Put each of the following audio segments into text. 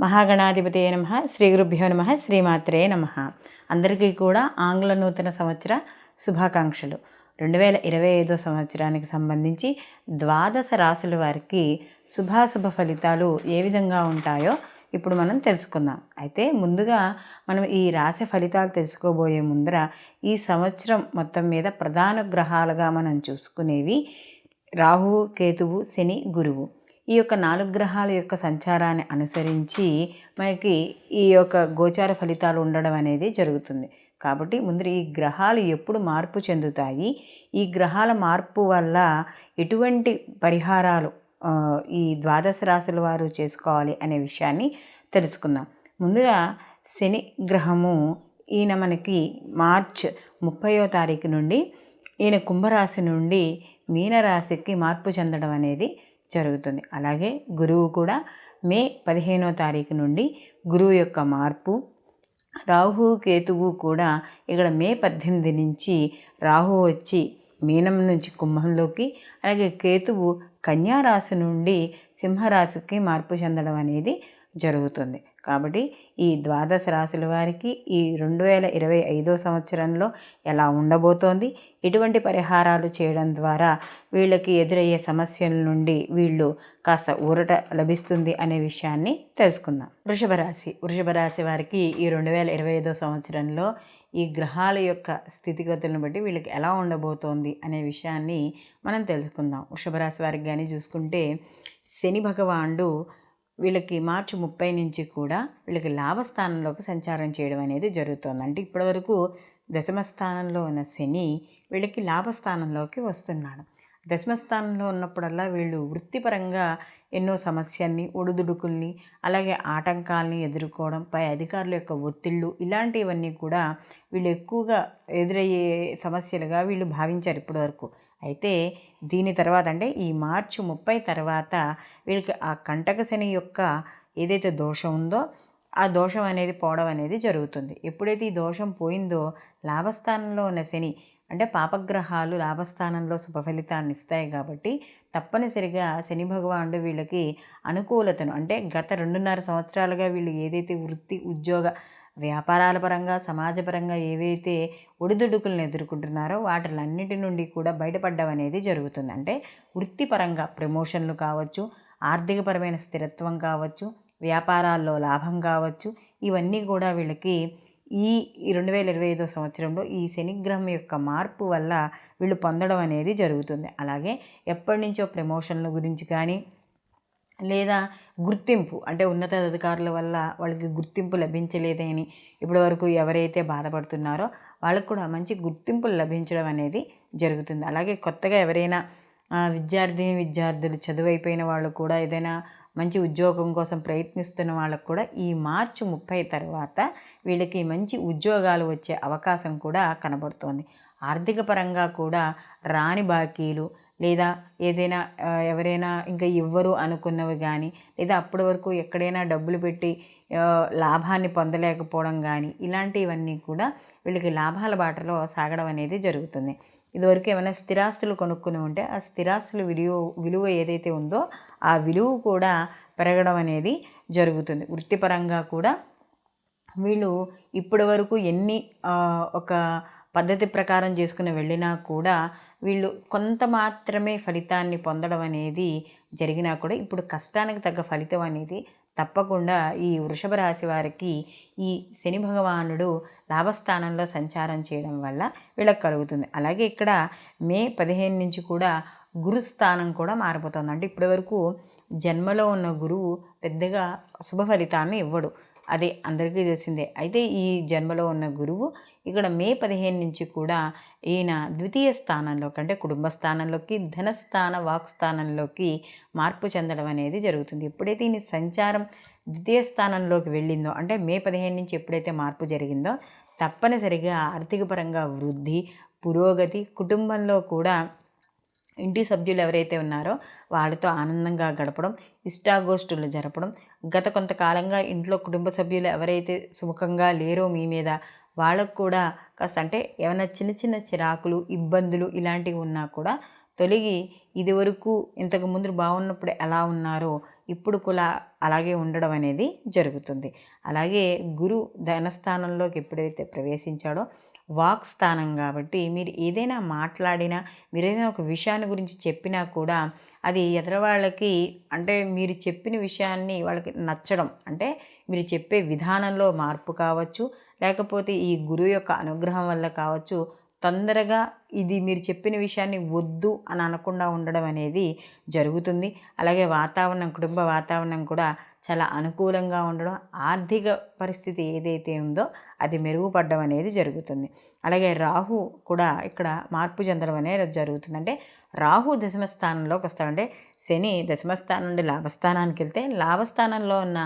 మహాగణాధిపతయే నమః. శ్రీ గురుభ్యో నమః. శ్రీమాత్రే నమః. అందరికీ కూడా ఆంగ్ల నూతన సంవత్సర శుభాకాంక్షలు. 2025 సంవత్సరానికి సంబంధించి ద్వాదశ రాశుల వారికి శుభాశుభ ఫలితాలు ఏ విధంగా ఉంటాయో ఇప్పుడు మనం తెలుసుకుందాం. అయితే ముందుగా మనం ఈ రాశి ఫలితాలు తెలుసుకోబోయే ముందర ఈ సంవత్సరం మొత్తం మీద ప్రధాన గ్రహాలుగా మనం చూసుకునేవి రాహువు, కేతువు, శని, గురువు. ఈ యొక్క 4 గ్రహాల యొక్క సంచారాన్ని అనుసరించి మనకి ఈ యొక్క గోచార ఫలితాలు ఉండడం అనేది జరుగుతుంది. కాబట్టి ముందు ఈ గ్రహాలు ఎప్పుడు మార్పు చెందుతాయి, ఈ గ్రహాల మార్పు వల్ల ఎటువంటి పరిహారాలు ఈ ద్వాదశ రాశుల వారు చేసుకోవాలి అనే విషయాన్ని తెలుసుకుందాం. ముందుగా శని గ్రహము ఈయన మనకి మార్చ్ 30వ తారీఖు నుండి ఈయన కుంభరాశి నుండి మీనరాశికి మార్పు చెందడం అనేది జరుగుతుంది. అలాగే గురువు కూడా మే 15వ తారీఖు నుండి గురువు యొక్క మార్పు, రాహు కేతువు కూడా ఇక్కడ మే 18 నుంచి రాహు వచ్చి మీనం నుంచి కుంభంలోకి, అలాగే కేతువు కన్యారాశి నుండి సింహరాశికి మార్పు చెందడం అనేది జరుగుతుంది. కాబట్టి ఈ ద్వాదశ రాశుల వారికి ఈ 2025 సంవత్సరంలో ఎలా ఉండబోతోంది, ఎటువంటి పరిహారాలు చేయడం ద్వారా వీళ్ళకి ఎదురయ్యే సమస్యల నుండి వీళ్ళు కాస్త ఊరట లభిస్తుంది అనే విషయాన్ని తెలుసుకుందాం. వృషభ రాశి వారికి ఈ 2025 సంవత్సరంలో ఈ గ్రహాల యొక్క స్థితిగతులను బట్టి వీళ్ళకి ఎలా ఉండబోతోంది అనే విషయాన్ని మనం తెలుసుకుందాం. వృషభ రాశి వారికి కానీ చూసుకుంటే శని భగవానుడు వీళ్ళకి మార్చి 30 నుంచి కూడా వీళ్ళకి లాభస్థానంలోకి సంచారం చేయడం అనేది జరుగుతుంది. అంటే ఇప్పటివరకు దశమ స్థానంలో ఉన్న శని వీళ్ళకి లాభస్థానంలోకి వస్తున్నాడు. దశమ స్థానంలో ఉన్నప్పుడల్లా వీళ్ళు వృత్తిపరంగా ఎన్నో సమస్యల్ని, ఒడిదుడుకుల్ని, అలాగే ఆటంకాలని ఎదుర్కోవడం, పై అధికారుల యొక్క ఒత్తిళ్ళు, ఇలాంటివన్నీ కూడా వీళ్ళు ఎక్కువగా ఎదురయ్యే సమస్యలుగా వీళ్ళు భావించారు ఇప్పటివరకు. అయితే దీని తర్వాత అంటే ఈ మార్చి 30 తర్వాత వీళ్ళకి ఆ కంటక శని యొక్క ఏదైతే దోషం ఉందో ఆ దోషం అనేది పోవడం అనేది జరుగుతుంది. ఎప్పుడైతే ఈ దోషం పోయిందో లాభస్థానంలో ఉన్న శని అంటే పాపగ్రహాలు లాభస్థానంలో శుభ ఫలితాన్ని ఇస్తాయి. కాబట్టి తప్పనిసరిగా శని భగవానుడు వీళ్ళకి అనుకూలతను అంటే గత 2.5 సంవత్సరాలుగా వీళ్ళు ఏదైతే వృత్తి, ఉద్యోగ, వ్యాపారాల పరంగా, సమాజపరంగా ఏవైతే ఒడిదుడుకులను ఎదుర్కొంటున్నారో వాటిలన్నిటి నుండి కూడా బయటపడడం అనేది జరుగుతుంది. అంటే వృత్తిపరంగా ప్రమోషన్లు కావచ్చు, ఆర్థికపరమైన స్థిరత్వం కావచ్చు, వ్యాపారాల్లో లాభం కావచ్చు, ఇవన్నీ కూడా వీళ్ళకి ఈ 2025 సంవత్సరంలో ఈ శనిగ్రహం యొక్క మార్పు వల్ల వీళ్ళు పొందడం అనేది జరుగుతుంది. అలాగే ఎప్పటి నుంచో ప్రమోషన్ల గురించి కానీ లేదా గుర్తింపు అంటే ఉన్నత అధికారుల వల్ల వాళ్ళకి గుర్తింపు లభించలేదని ఇప్పటి వరకు ఎవరైతే బాధపడుతున్నారో వాళ్ళకు కూడా మంచి గుర్తింపులు లభించడం అనేది జరుగుతుంది. అలాగే కొత్తగా ఎవరైనా విద్యార్థులు చదువు అయిపోయిన వాళ్ళు కూడా ఏదైనా మంచి ఉద్యోగం కోసం ప్రయత్నిస్తున్న వాళ్ళకు కూడా ఈ మార్చి 30 తర్వాత వీళ్ళకి మంచి ఉద్యోగాలు వచ్చే అవకాశం కూడా కనబడుతోంది. ఆర్థిక పరంగా కూడా రాని బాకీలు లేదా ఏదైనా ఎవరైనా ఇంకా ఇవ్వరు అనుకున్నవి కానీ లేదా అప్పటి వరకు ఎక్కడైనా డబ్బులు పెట్టి లాభాన్ని పొందలేకపోవడం కానీ ఇలాంటివన్నీ కూడా వీళ్ళకి లాభాల బాటలో సాగడం అనేది జరుగుతుంది. ఇదివరకు ఏమైనా స్థిరాస్తులు కొనుక్కుని ఉంటే ఆ స్థిరాస్తుల విలువ ఏదైతే ఉందో ఆ విలువ కూడా పెరగడం అనేది జరుగుతుంది. వృత్తిపరంగా కూడా వీళ్ళు ఇప్పటి వరకు ఎన్ని ఒక పద్ధతి ప్రకారం చేసుకుని వెళ్ళినా కూడా వీళ్ళు కొంత మాత్రమే ఫలితాన్ని పొందడం అనేది జరిగినా కూడా ఇప్పుడు కష్టానికి తగ్గ ఫలితం అనేది తప్పకుండా ఈ వృషభ రాశి వారికి ఈ శని భగవానుడు లాభస్థానంలో సంచారం చేయడం వల్ల వీళ్ళకి కలుగుతుంది. అలాగే ఇక్కడ మే 15 నుంచి కూడా గురుస్థానం కూడా మారిపోతుంది. అంటే ఇప్పటివరకు జన్మలో ఉన్న గురువు పెద్దగా శుభ ఫలితాన్ని ఇవ్వడు, అది అందరికీ తెలిసిందే. అయితే ఈ జన్మలో ఉన్న గురువు ఇక్కడ మే 15 నుంచి కూడా ఈయన ద్వితీయ స్థానంలోకి అంటే కుటుంబ స్థానంలోకి, ధనస్థాన, వాక్స్థానంలోకి మార్పు చెందడం అనేది జరుగుతుంది. ఎప్పుడైతే ఈయన సంచారం ద్వితీయ స్థానంలోకి వెళ్ళిందో అంటే మే 15 నుంచి ఎప్పుడైతే మార్పు జరిగిందో తప్పనిసరిగా ఆర్థికపరంగా వృద్ధి, పురోగతి, కుటుంబంలో కూడా ఇంటి సభ్యులు ఎవరైతే ఉన్నారో వాళ్ళతో ఆనందంగా గడపడం, ఇష్టాగోష్ఠులు జరపడం, గత కొంతకాలంగా ఇంట్లో కుటుంబ సభ్యులు ఎవరైతే సుముఖంగా లేరో మీ మీద వాళ్ళకు కూడా కాస్త అంటే ఏమైనా చిన్న చిన్న చిరాకులు, ఇబ్బందులు ఇలాంటివి ఉన్నా కూడా తొలగి ఇదివరకు ఇంతకు ముందు బాగున్నప్పుడు ఎలా ఉన్నారో ఇప్పుడు కూడా అలాగే ఉండడం అనేది జరుగుతుంది. అలాగే గురు ధనస్థానంలోకి ఎప్పుడైతే ప్రవేశించాడో వాక్ స్థానం కాబట్టి మీరు ఏదైనా మాట్లాడినా, మీరు ఏదైనా ఒక విషయాన్ని గురించి చెప్పినా కూడా అది ఎదురవాళ్ళకి అంటే మీరు చెప్పిన విషయాన్ని వాళ్ళకి నచ్చడం, అంటే మీరు చెప్పే విధానంలో మార్పు కావచ్చు, లేకపోతే ఈ గురువు యొక్క అనుగ్రహం వల్ల కావచ్చు, తొందరగా ఇది మీరు చెప్పిన విషయాన్ని వద్దు అని అనకుండా ఉండడం అనేది జరుగుతుంది. అలాగే వాతావరణం, కుటుంబ వాతావరణం కూడా చాలా అనుకూలంగా ఉండడం, ఆర్థిక పరిస్థితి ఏదైతే ఉందో అది మెరుగుపడడం అనేది జరుగుతుంది. అలాగే రాహు కూడా ఇక్కడ మార్పు చెందడం అనేది జరుగుతుంది. అంటే రాహు దశమ స్థానంలోకి వస్తాడంటే శని దశమ స్థానం నుండి లాభస్థానానికి వెళ్తే లాభస్థానంలో ఉన్న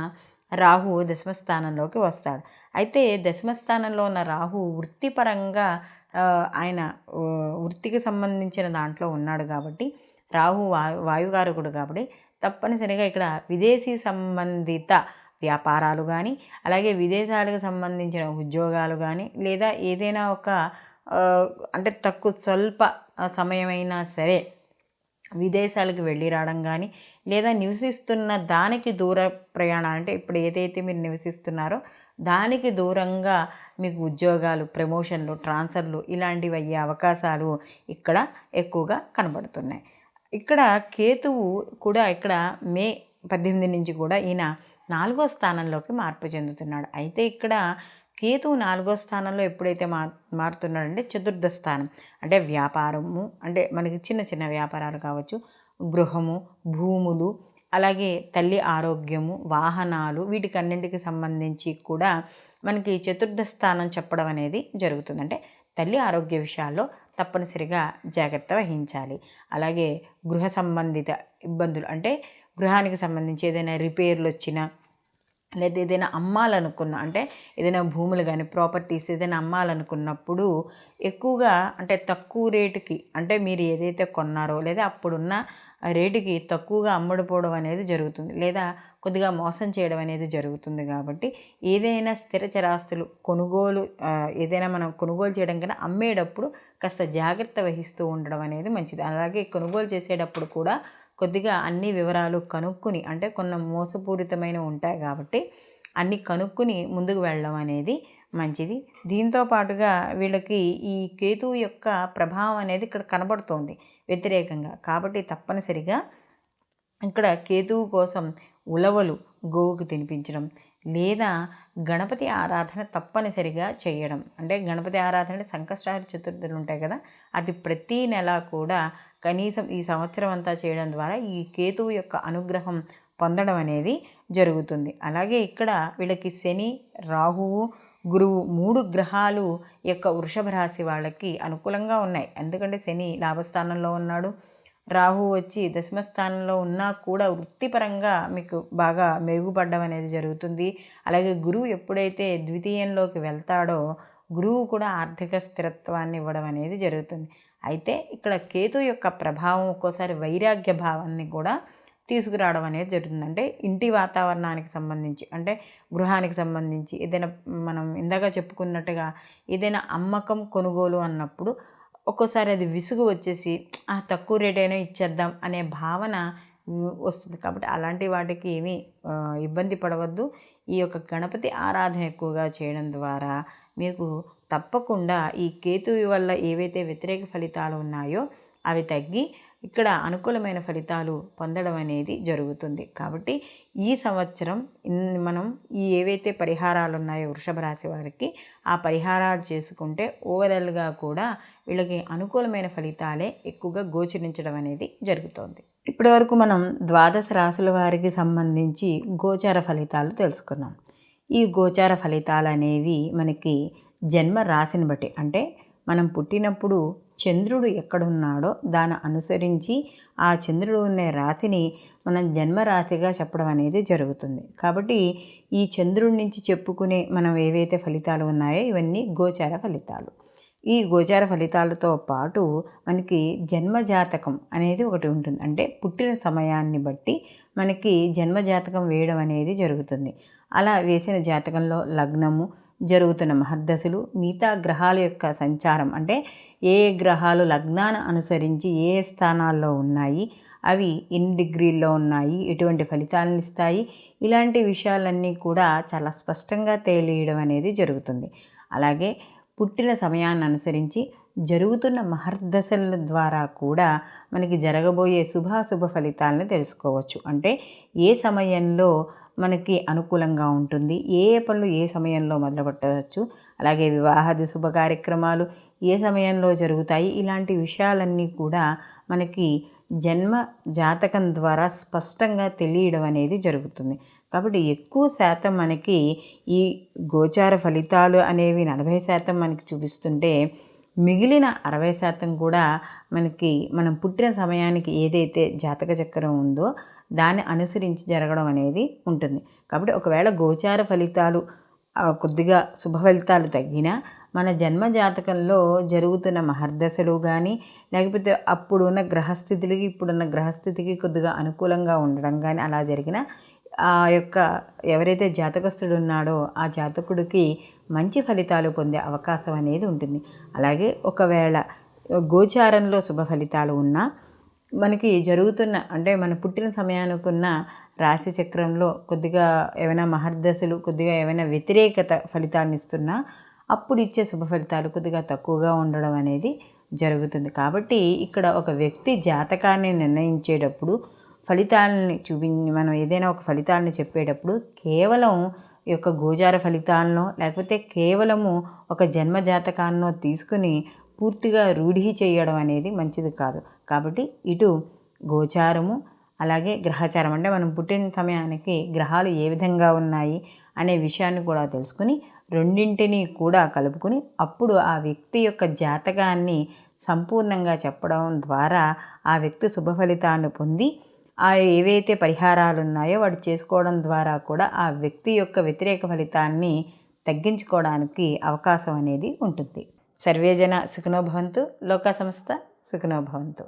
రాహు దశమ స్థానంలోకి వస్తాడు. అయితే దశమ స్థానంలో ఉన్న రాహు వృత్తిపరంగా ఆయన వృత్తికి సంబంధించిన దాంట్లో ఉన్నాడు కాబట్టి రాహు వాయుకారకుడు కాబట్టి తప్పనిసరిగా ఇక్కడ విదేశీ సంబంధిత వ్యాపారాలు కానీ, అలాగే విదేశాలకు సంబంధించిన ఉద్యోగాలు కానీ, లేదా ఏదైనా ఒక అంటే స్వల్ప సమయమైనా సరే విదేశాలకు వెళ్ళి రావడం కానీ, లేదా నివసిస్తున్న దానికి దూర ప్రయాణం, అంటే ఇప్పుడు ఏదైతే మీరు నివసిస్తున్నారో దానికి దూరంగా మీకు ఉద్యోగాలు, ప్రమోషన్లు, ట్రాన్స్ఫర్లు ఇలాంటివి అయ్యే అవకాశాలు ఇక్కడ ఎక్కువగా కనబడుతున్నాయి. ఇక్కడ కేతువు కూడా ఇక్కడ మే 18 నుంచి కూడా ఈయన 4వ స్థానంలోకి మార్పు చెందుతున్నాడు. అయితే ఇక్కడ కేతువు 4వ స్థానంలో ఎప్పుడైతే మారుతున్నాడంటే చతుర్థ స్థానం, అంటే వ్యాపారము, అంటే మనకి చిన్న చిన్న వ్యాపారాలు కావచ్చు, గృహము, భూములు, అలాగే తల్లి ఆరోగ్యము, వాహనాలు, వీటికన్నింటికి సంబంధించి కూడా మనకి చతుర్థ స్థానం చెప్పడం అనేది జరుగుతుంది. అంటే తల్లి ఆరోగ్య విషయాల్లో తప్పనిసరిగా జాగ్రత్త వహించాలి. అలాగే గృహ సంబంధిత ఇబ్బందులు, అంటే గృహానికి సంబంధించి ఏదైనా రిపేర్లు వచ్చినా, లేదా ఏదైనా అమ్మాలనుకున్న, అంటే ఏదైనా భూములు కానీ ప్రాపర్టీస్ ఏదైనా అమ్మాలనుకున్నప్పుడు ఎక్కువగా అంటే తక్కువ రేటుకి, అంటే మీరు ఏదైతే కొన్నారో లేదా అప్పుడున్న రేటుకి తక్కువగా అమ్ముడుపోవడం అనేది జరుగుతుంది, లేదా కొద్దిగా మోసం చేయడం అనేది జరుగుతుంది. కాబట్టి ఏదైనా స్థిర చరాస్తులు కొనుగోలు, ఏదైనా మనం కొనుగోలు చేయడం కన్నా అమ్మేటప్పుడు కాస్త జాగ్రత్త వహిస్తూ ఉండడం అనేది మంచిది. అలాగే కొనుగోలు చేసేటప్పుడు కూడా కొద్దిగా అన్ని వివరాలు కనుక్కుని, అంటే కొన్ని మోసపూరితమైనవి ఉంటాయి కాబట్టి అన్నీ కనుక్కుని ముందుకు వెళ్ళడం అనేది మంచిది. దీంతో పాటుగా వీళ్ళకి ఈ కేతువు యొక్క ప్రభావం అనేది ఇక్కడ కనబడుతోంది వ్యతిరేకంగా. కాబట్టి తప్పనిసరిగా ఇక్కడ కేతువు కోసం ఉలవలు గోవుకు తినిపించడం, లేదా గణపతి ఆరాధన తప్పనిసరిగా చేయడం. అంటే గణపతి ఆరాధన అంటే సంకష్టార చతుర్థులు ఉంటాయి కదా, అది ప్రతీ నెల కూడా కనీసం ఈ సంవత్సరం అంతా చేయడం ద్వారా ఈ కేతువు యొక్క అనుగ్రహం పొందడం అనేది జరుగుతుంది. అలాగే ఇక్కడ వీళ్ళకి శని, రాహువు, గురువు 3 గ్రహాలు యొక్క వృషభ రాశి వాళ్ళకి అనుకూలంగా ఉన్నాయి. ఎందుకంటే శని లాభస్థానంలో ఉన్నాడు, రాహు వచ్చి దశమ స్థానంలో ఉన్నా కూడా వృత్తిపరంగా మీకు బాగా మెరుగుపడడం అనేది జరుగుతుంది. అలాగే గురువు ఎప్పుడైతే ద్వితీయంలోకి వెళ్తాడో గురువు కూడా ఆర్థిక స్థిరత్వాన్ని ఇవ్వడం అనేది జరుగుతుంది. అయితే ఇక్కడ కేతు యొక్క ప్రభావం ఒక్కోసారి వైరాగ్య భావాన్ని కూడా తీసుకురావడం అనేది జరుగుతుంది. అంటే ఇంటి వాతావరణానికి సంబంధించి, అంటే గృహానికి సంబంధించి ఏదైనా మనం ఇందాక చెప్పుకున్నట్టుగా ఏదైనా అమ్మకం కొనుగోలు అన్నప్పుడు ఒక్కోసారి అది విసుగు వచ్చేసి తక్కువ రేట్ అయినా ఇచ్చేద్దాం అనే భావన వస్తుంది. కాబట్టి అలాంటి వాటికి ఏమీ ఇబ్బంది పడవద్దు. ఈ యొక్క గణపతి ఆరాధన ఎక్కువగా చేయడం ద్వారా మీకు తప్పకుండా ఈ కేతువు వల్ల ఏవైతే వ్యతిరేక ఫలితాలు ఉన్నాయో అవి తగ్గి ఇక్కడ అనుకూలమైన ఫలితాలు పొందడం అనేది జరుగుతుంది. కాబట్టి ఈ సంవత్సరం మనం ఈ ఏవైతే పరిహారాలు ఉన్నాయో వృషభ రాశి వారికి ఆ పరిహారాలు చేసుకుంటే ఓవరాల్గా కూడా వీళ్ళకి అనుకూలమైన ఫలితాలే ఎక్కువగా గోచరించడం అనేది జరుగుతుంది. ఇప్పటి వరకు మనం 12 రాశుల వారికి సంబంధించి గోచార ఫలితాలు తెలుసుకున్నాం. ఈ గోచార ఫలితాలు అనేవి మనకి జన్మ రాశిని బట్టి, అంటే మనం పుట్టినప్పుడు చంద్రుడు ఎక్కడున్నాడో దాన్ని అనుసరించి ఆ చంద్రుడు ఉన్న రాశిని మనం జన్మరాశిగా చెప్పడం అనేది జరుగుతుంది. కాబట్టి ఈ చంద్రుడి నుంచి చెప్పుకునే మనం ఏవైతే ఫలితాలు ఉన్నాయో ఇవన్నీ గోచార ఫలితాలు. ఈ గోచార ఫలితాలతో పాటు మనకి జన్మజాతకం అనేది ఒకటి ఉంటుంది. అంటే పుట్టిన సమయాన్ని బట్టి మనకి జన్మజాతకం వేయడం అనేది జరుగుతుంది. అలా వేసిన జాతకంలో లగ్నము, జరుగుతున్న మహర్దశలు, మిగతా గ్రహాల యొక్క సంచారం, అంటే ఏ గ్రహాలు లగ్నాన్ని అనుసరించి ఏ స్థానాల్లో ఉన్నాయి, అవి ఎన్ని డిగ్రీల్లో ఉన్నాయి, ఎటువంటి ఫలితాలను ఇస్తాయి, ఇలాంటి విషయాలన్నీ కూడా చాలా స్పష్టంగా తెలియడం అనేది జరుగుతుంది. అలాగే పుట్టిన సమయాన్ని అనుసరించి జరుగుతున్న మహర్దశల ద్వారా కూడా మనకి జరగబోయే శుభాశుభ ఫలితాలను తెలుసుకోవచ్చు. అంటే ఏ సమయంలో మనకి అనుకూలంగా ఉంటుంది, ఏ పనులు ఏ సమయంలో మొదలుపెట్టవచ్చు, అలాగే వివాహాది శుభ కార్యక్రమాలు ఏ సమయంలో జరుగుతాయి, ఇలాంటి విషయాలన్నీ కూడా మనకి జన్మ జాతకం ద్వారా స్పష్టంగా తెలియడం అనేది జరుగుతుంది. కాబట్టి ఎక్కువ శాతం మనకి ఈ గోచార ఫలితాలు అనేవి 40% మనకి చూపిస్తుంటే మిగిలిన 60% కూడా మనకి మనం పుట్టిన సమయానికి ఏదైతే జాతక చక్రం ఉందో దాన్ని అనుసరించి జరగడం అనేది ఉంటుంది. కాబట్టి ఒకవేళ గోచార ఫలితాలు కొద్దిగా శుభ ఫలితాలు తగ్గినా మన జన్మ జాతకంలో జరుగుతున్న మహర్దశలు కానీ, లేకపోతే అప్పుడున్న గ్రహస్థితులకి ఇప్పుడున్న గ్రహస్థితికి కొద్దిగా అనుకూలంగా ఉండడం కానీ అలా జరిగిన ఆ యొక్క ఎవరైతే జాతకస్తుడు ఉన్నాడో ఆ జాతకుడికి మంచి ఫలితాలు పొందే అవకాశం అనేది ఉంటుంది. అలాగే ఒకవేళ గోచారంలో శుభ ఫలితాలు ఉన్నా మనకి జరుగుతున్న అంటే మన పుట్టిన సమయానికి ఉన్న రాశి చక్రంలో కొద్దిగా ఏమైనా మహర్దశలు కొద్దిగా ఏమైనా వ్యతిరేకత ఫలితాన్ని ఇస్తున్నా అప్పుడు ఇచ్చే శుభ ఫలితాలు కొద్దిగా తక్కువగా ఉండడం అనేది జరుగుతుంది. కాబట్టి ఇక్కడ ఒక వ్యక్తి జాతకాన్ని నిర్ణయించేటప్పుడు ఫలితాలని మనం ఏదైనా ఒక ఫలితాలని చెప్పేటప్పుడు కేవలం ఈ యొక్క గోచార ఫలితాలను లేకపోతే కేవలము ఒక జన్మ జాతకాన్నో తీసుకుని పూర్తిగా రూఢి చేయడం అనేది మంచిది కాదు. కాబట్టి ఇటు గోచారము అలాగే గ్రహచారం అంటే మనం పుట్టిన సమయానికి గ్రహాలు ఏ విధంగా ఉన్నాయి అనే విషయాన్ని కూడా తెలుసుకుని రెండింటినీ కూడా కలుపుకొని అప్పుడు ఆ వ్యక్తి యొక్క జాతకాన్ని సంపూర్ణంగా చెప్పడం ద్వారా ఆ వ్యక్తి శుభ ఫలితాన్ని పొంది ఆ ఏవైతే పరిహారాలు ఉన్నాయో వాడు చేసుకోవడం ద్వారా కూడా ఆ వ్యక్తి యొక్క వ్యతిరేక ఫలితాన్ని తగ్గించుకోవడానికి అవకాశం అనేది ఉంటుంది. సర్వేజన సుఖినో భవంతు, లోకా సమస్త సుఖినో భవంతు.